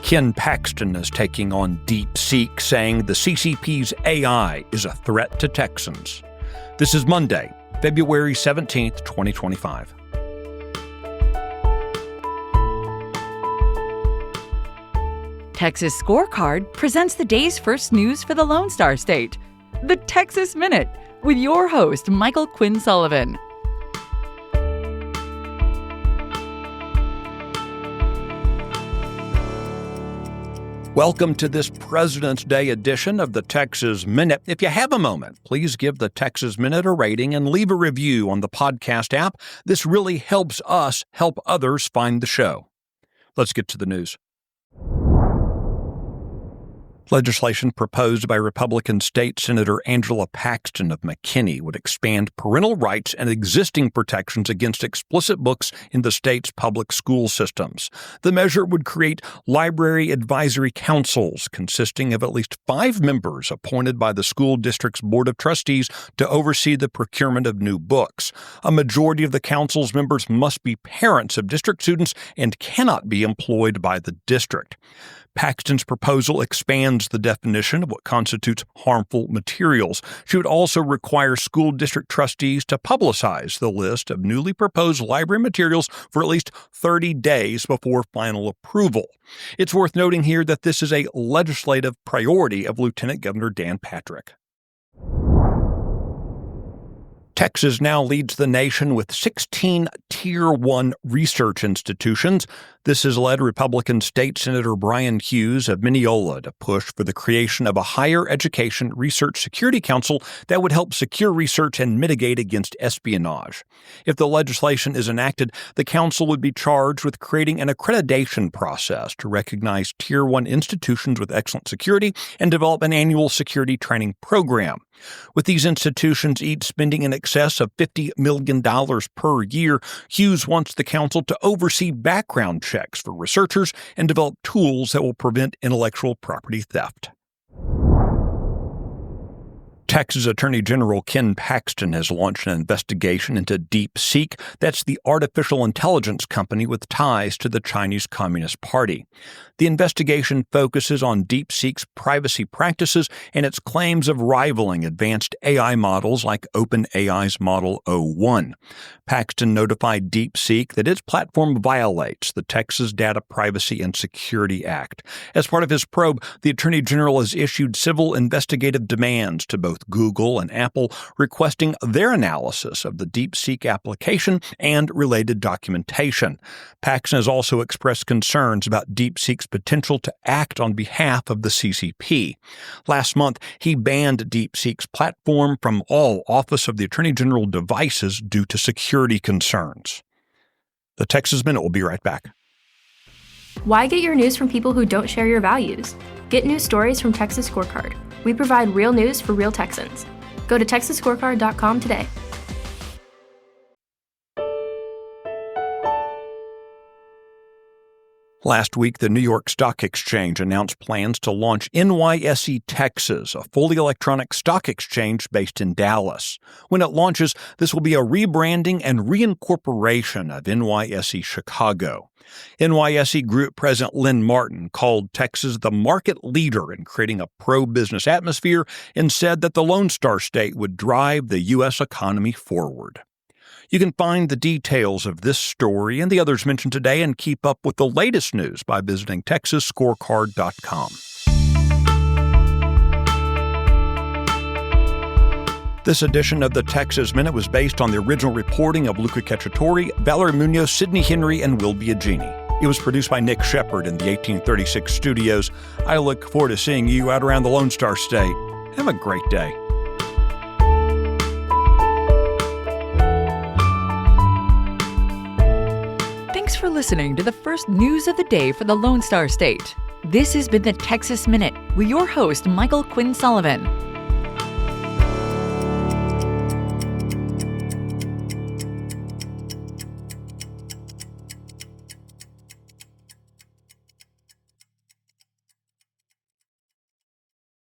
Ken Paxton is taking on DeepSeek, saying the CCP's AI is a threat to Texans. This is Monday, February 17th, 2025. Texas Scorecard presents the day's first news for the Lone Star State, the Texas Minute, with your host, Michael Quinn Sullivan. Welcome to this President's Day edition of the Texas Minute. If you have a moment, please give the Texas Minute a rating and leave a review on the podcast app. This really helps us help others find the show. Let's get to the news. Legislation proposed by Republican State Senator Angela Paxton of McKinney would expand parental rights and existing protections against explicit books in the state's public school systems. The measure would create library advisory councils consisting of at least 5 members appointed by the school district's Board of Trustees to oversee the procurement of new books. A majority of the council's members must be parents of district students and cannot be employed by the district. Paxton's proposal expands the definition of what constitutes harmful materials. She would also require school district trustees to publicize the list of newly proposed library materials for at least 30 days before final approval. It's worth noting here that this is a legislative priority of Lieutenant Governor Dan Patrick. Texas now leads the nation with 16 Tier 1 research institutions. This has led Republican State Senator Brian Hughes of Mineola to push for the creation of a higher education research security council that would help secure research and mitigate against espionage. If the legislation is enacted, the council would be charged with creating an accreditation process to recognize Tier 1 institutions with excellent security and develop an annual security training program. With these institutions each spending in excess of $50 million per year, Hughes wants the council to oversee background checks for researchers and develop tools that will prevent intellectual property theft. Texas Attorney General Ken Paxton has launched an investigation into DeepSeek. That's the artificial intelligence company with ties to the Chinese Communist Party. The investigation focuses on DeepSeek's privacy practices and its claims of rivaling advanced AI models like OpenAI's Model O1. Paxton notified DeepSeek that its platform violates the Texas Data Privacy and Security Act. As part of his probe, the Attorney General has issued civil investigative demands to both Google and Apple, requesting their analysis of the DeepSeek application and related documentation. Paxton has also expressed concerns about DeepSeek's potential to act on behalf of the CCP. Last month, he banned DeepSeek's platform from all Office of the Attorney General devices due to security concerns. The Texas Minute will be right back. Why get your news from people who don't share your values? Get news stories from Texas Scorecard. We provide real news for real Texans. Go to TexasScorecard.com today. Last week, the New York Stock Exchange announced plans to launch NYSE Texas, a fully electronic stock exchange based in Dallas. When it launches, this will be a rebranding and reincorporation of NYSE Chicago. NYSE Group President Lynn Martin called Texas the market leader in creating a pro-business atmosphere and said that the Lone Star State would drive the U.S. economy forward. You can find the details of this story and the others mentioned today and keep up with the latest news by visiting TexasScorecard.com. This edition of the Texas Minute was based on the original reporting of Luca Cacciatore, Valerie Munoz, Sidney Henry, and Will Biagini. It was produced by Nick Shepard in the 1836 studios. I look forward to seeing you out around the Lone Star State. Have a great day. Thanks for listening to the first news of the day for the Lone Star State. This has been the Texas Minute with your host, Michael Quinn Sullivan.